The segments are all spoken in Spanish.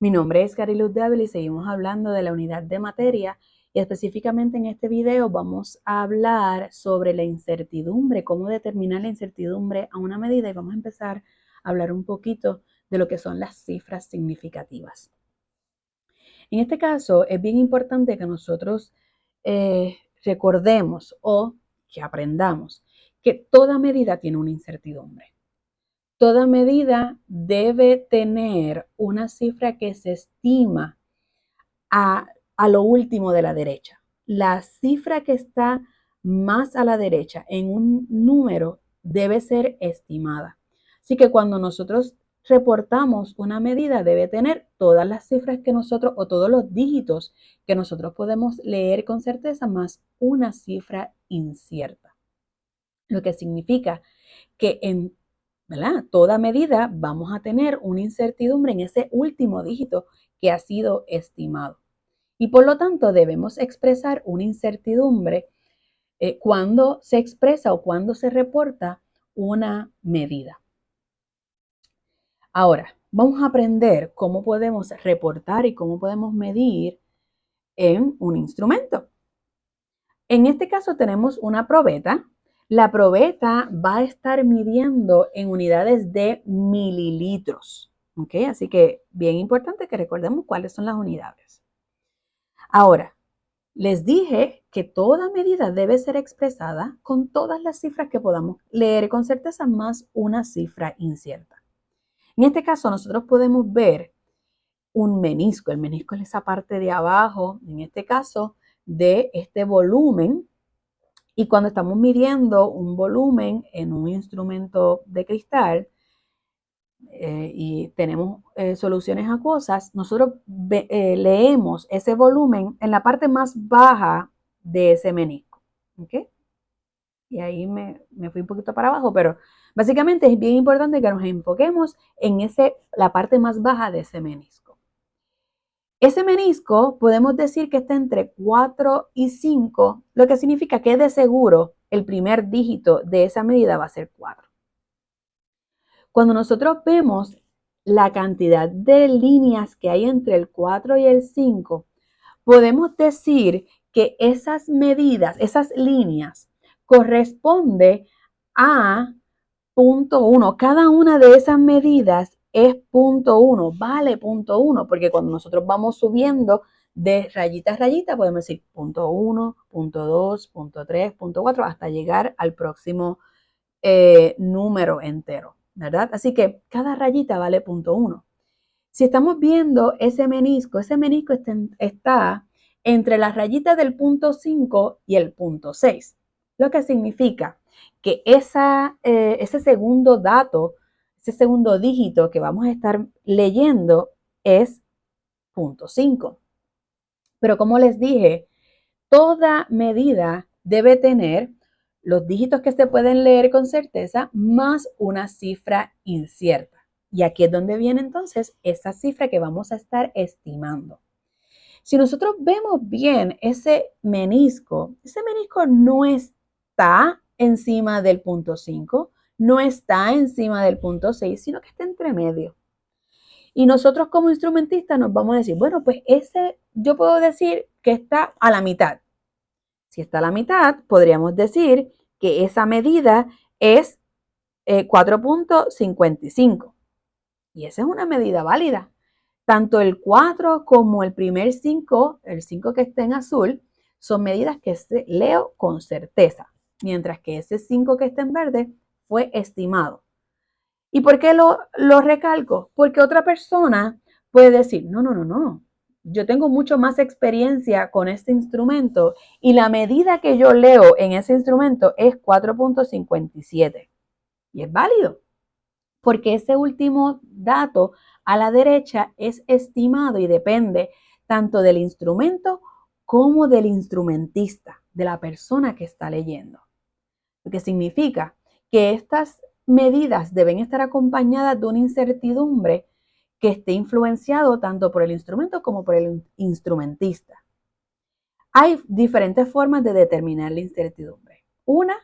Mi nombre es Cariluz Dávila y seguimos hablando de la unidad de materia y específicamente en este video vamos a hablar sobre la incertidumbre, cómo determinar la incertidumbre a una medida y vamos a empezar a hablar un poquito de lo que son las cifras significativas. En este caso es bien importante que nosotros recordemos o que aprendamos que toda medida tiene una incertidumbre. Toda medida debe tener una cifra que se estima a lo último de la derecha. La cifra que está más a la derecha en un número debe ser estimada. Así que cuando nosotros reportamos una medida debe tener todas las cifras que nosotros o todos los dígitos que nosotros podemos leer con certeza más una cifra incierta. Lo que significa que en toda medida vamos a tener una incertidumbre en ese último dígito que ha sido estimado. Y por lo tanto debemos expresar una incertidumbre cuando se expresa o cuando se reporta una medida. Ahora, vamos a aprender cómo podemos reportar y cómo podemos medir en un instrumento. En este caso tenemos una probeta. La probeta va a estar midiendo en unidades de mililitros. ¿Ok? Así que bien importante que recordemos cuáles son las unidades. Ahora, les dije que toda medida debe ser expresada con todas las cifras que podamos leer con certeza más una cifra incierta. En este caso nosotros podemos ver un menisco. El menisco es esa parte de abajo, en este caso, de este volumen. Y cuando estamos midiendo un volumen en un instrumento de cristal y tenemos soluciones acuosas, nosotros leemos ese volumen en la parte más baja de ese menisco. ¿Okay? Y ahí me fui un poquito para abajo, pero básicamente es bien importante que nos enfoquemos en la parte más baja de ese menisco. Ese menisco podemos decir que está entre 4 y 5, lo que significa que de seguro el primer dígito de esa medida va a ser 4. Cuando nosotros vemos la cantidad de líneas que hay entre el 4 y el 5, podemos decir que esas medidas, esas líneas, corresponde a punto 1. Cada una de esas medidas es punto 1, vale punto 1, porque cuando nosotros vamos subiendo de rayita a rayita, podemos decir punto 1, punto 2, punto 3, punto 4, hasta llegar al próximo número entero, ¿verdad? Así que cada rayita vale punto 1. Si estamos viendo ese menisco está entre las rayitas del punto 5 y el punto 6, lo que significa que ese segundo dato, ese segundo dígito que vamos a estar leyendo es punto 5. Pero como les dije, toda medida debe tener los dígitos que se pueden leer con certeza más una cifra incierta. Y aquí es donde viene entonces esa cifra que vamos a estar estimando. Si nosotros vemos bien ese menisco no está encima del punto 5, no está encima del punto 6, sino que está entre medio. Y nosotros como instrumentistas nos vamos a decir, bueno, pues yo puedo decir que está a la mitad. Si está a la mitad, podríamos decir que esa medida es 4.55. Y esa es una medida válida. Tanto el 4 como el primer 5, el 5 que está en azul, son medidas que leo con certeza, mientras que ese 5 que está en verde fue estimado. ¿Y por qué lo recalco? Porque otra persona puede decir, no, yo tengo mucho más experiencia con este instrumento y la medida que yo leo en ese instrumento es 4.57. Y es válido, porque ese último dato a la derecha es estimado y depende tanto del instrumento como del instrumentista, de la persona que está leyendo. Lo que significa que estas medidas deben estar acompañadas de una incertidumbre que esté influenciado tanto por el instrumento como por el instrumentista. Hay diferentes formas de determinar la incertidumbre. Una,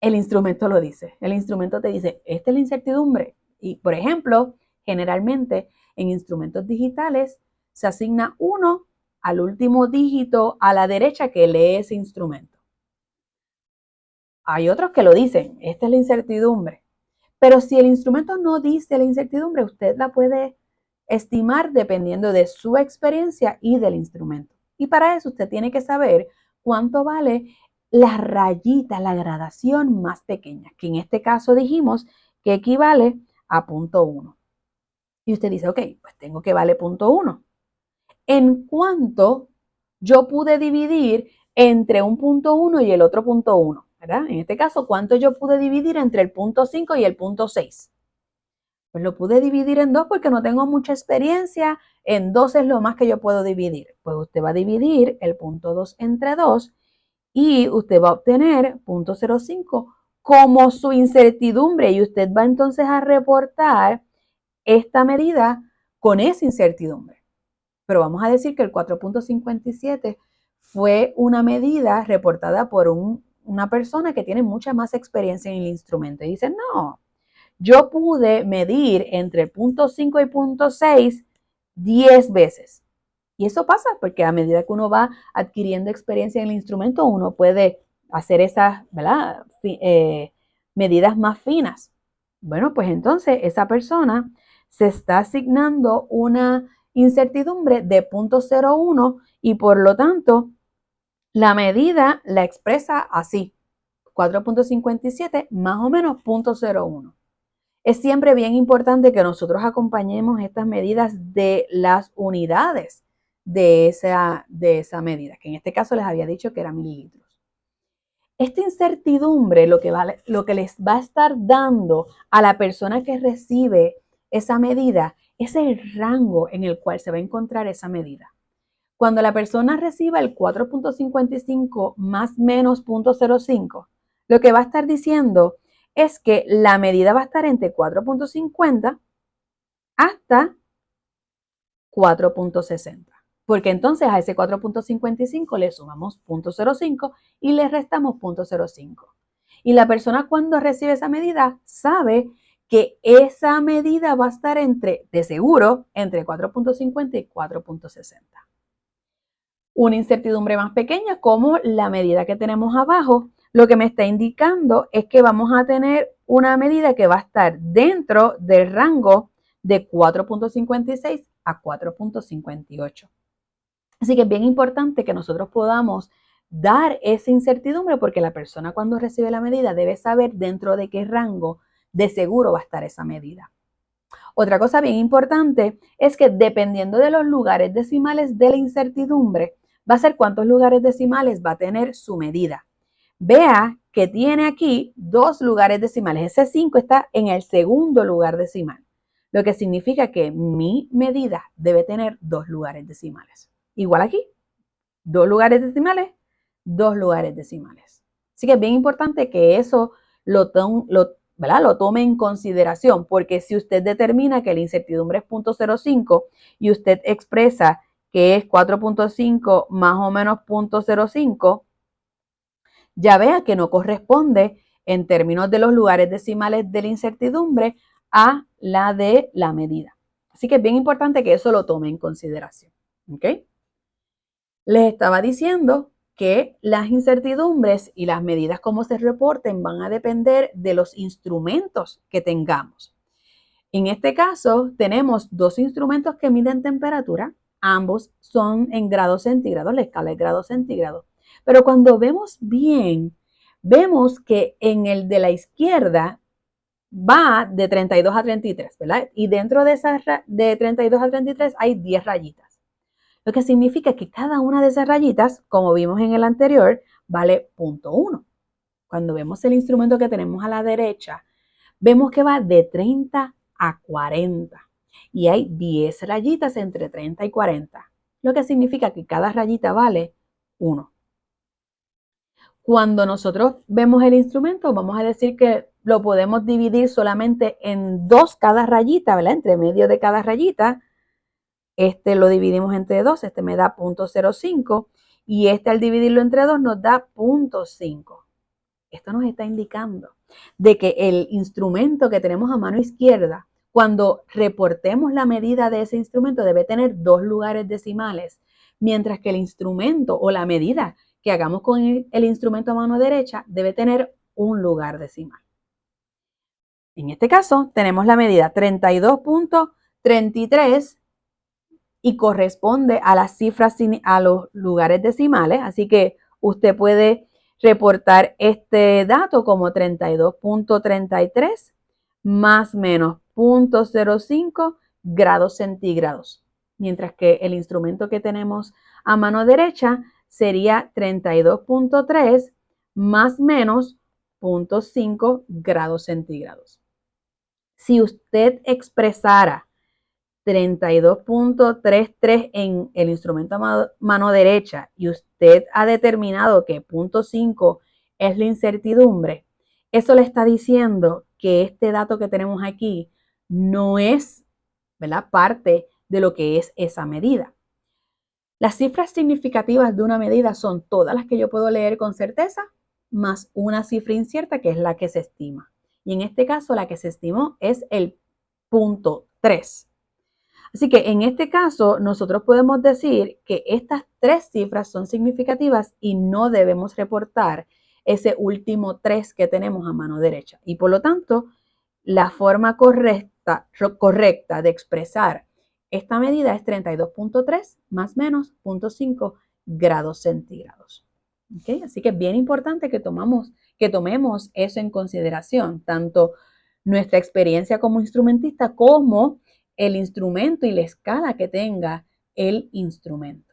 el instrumento lo dice. El instrumento te dice, esta es la incertidumbre. Y, por ejemplo, Generalmente en instrumentos digitales se asigna 1 al último dígito a la derecha que lee ese instrumento. Hay otros que lo dicen, esta es la incertidumbre. Pero si el instrumento no dice la incertidumbre, usted la puede estimar dependiendo de su experiencia y del instrumento. Y para eso usted tiene que saber cuánto vale la rayita, la gradación más pequeña, que en este caso dijimos que equivale a 0.1. Y usted dice, ok, pues tengo que vale 0.1. ¿En cuánto yo pude dividir entre un 0.1 y el otro 0.1? ¿Verdad? En este caso, ¿cuánto yo pude dividir entre el 0.5 y el 0.6? Pues lo pude dividir en 2 porque no tengo mucha experiencia. En 2 es lo más que yo puedo dividir. Pues usted va a dividir el 0.2 entre 2 y usted va a obtener 0.05 como su incertidumbre y usted va entonces a reportar esta medida con esa incertidumbre. Pero vamos a decir que el 4.57 fue una medida reportada por una persona que tiene mucha más experiencia en el instrumento. Y dice, no, yo pude medir entre 0.5 y 0.6 10 veces. Y eso pasa porque a medida que uno va adquiriendo experiencia en el instrumento, uno puede hacer esas, ¿verdad? Medidas más finas. Bueno, pues entonces esa persona se está asignando una incertidumbre de 0.01 y por lo tanto la medida la expresa así, 4.57 más o menos 0.01. Es siempre bien importante que nosotros acompañemos estas medidas de las unidades de esa medida, que en este caso les había dicho que era mililitros. Esta incertidumbre lo que les va a estar dando a la persona que recibe esa medida es el rango en el cual se va a encontrar esa medida. Cuando la persona reciba el 4.55 más menos 0.05, lo que va a estar diciendo es que la medida va a estar entre 4.50 hasta 4.60. Porque entonces a ese 4.55 le sumamos 0.05 y le restamos 0.05. Y la persona cuando recibe esa medida sabe que esa medida va a estar de seguro, entre 4.50 y 4.60. Una incertidumbre más pequeña, como la medida que tenemos abajo, lo que me está indicando es que vamos a tener una medida que va a estar dentro del rango de 4.56 a 4.58. Así que es bien importante que nosotros podamos dar esa incertidumbre porque la persona cuando recibe la medida debe saber dentro de qué rango de seguro va a estar esa medida. Otra cosa bien importante es que dependiendo de los lugares decimales de la incertidumbre, va a ser cuántos lugares decimales va a tener su medida. Vea que tiene aquí 2 lugares decimales. Ese 5 está en el segundo lugar decimal, lo que significa que mi medida debe tener 2 lugares decimales. Igual aquí, 2 lugares decimales, 2 lugares decimales. Así que es bien importante que eso lo tome en consideración, porque si usted determina que la incertidumbre es 0.05 y usted expresa que es 4.5 más o menos 0.05, ya vea que no corresponde en términos de los lugares decimales de la incertidumbre a la de la medida. Así que es bien importante que eso lo tome en consideración. ¿Ok? Les estaba diciendo que las incertidumbres y las medidas como se reporten van a depender de los instrumentos que tengamos. En este caso, tenemos 2 instrumentos que miden temperatura. Ambos son en grados centígrados, la escala es grados centígrados. Pero cuando vemos bien, vemos que en el de la izquierda va de 32 a 33, ¿verdad? Y dentro de esas de 32 a 33 hay 10 rayitas. Lo que significa que cada una de esas rayitas, como vimos en el anterior, vale 0.1. Cuando vemos el instrumento que tenemos a la derecha, vemos que va de 30 a 40 y hay 10 rayitas entre 30 y 40, lo que significa que cada rayita vale 1. Cuando nosotros vemos el instrumento, vamos a decir que lo podemos dividir solamente en 2 cada rayita, ¿verdad? Entre medio de cada rayita. Este lo dividimos entre 2, este me da 0.05 y este al dividirlo entre 2 nos da 0.5. Esto nos está indicando de que el instrumento que tenemos a mano izquierda, Cuando reportemos la medida de ese instrumento debe tener 2 lugares decimales, mientras que el instrumento o la medida que hagamos con el instrumento a mano derecha debe tener un lugar decimal. En este caso tenemos la medida 32.33 y corresponde a las cifras, a los lugares decimales, así que usted puede reportar este dato como 32.33 más menos 0.05 grados centígrados, mientras que el instrumento que tenemos a mano derecha sería 32.3 más menos 0.5 grados centígrados. Si usted expresara 32.33 en el instrumento a mano derecha y usted ha determinado que 0.5 es la incertidumbre, eso le está diciendo que este dato que tenemos aquí no es, ¿verdad?, parte de lo que es esa medida. Las cifras significativas de una medida son todas las que yo puedo leer con certeza, más una cifra incierta que es la que se estima. Y en este caso la que se estimó es el 0.3. Así que en este caso nosotros podemos decir que estas 3 cifras son significativas y no debemos reportar ese último 3 que tenemos a mano derecha. Y por lo tanto, la forma correcta de expresar esta medida es 32.3 más menos 0.5 grados centígrados. ¿Okay? Así que es bien importante que tomemos eso en consideración, tanto nuestra experiencia como instrumentista como el instrumento y la escala que tenga el instrumento.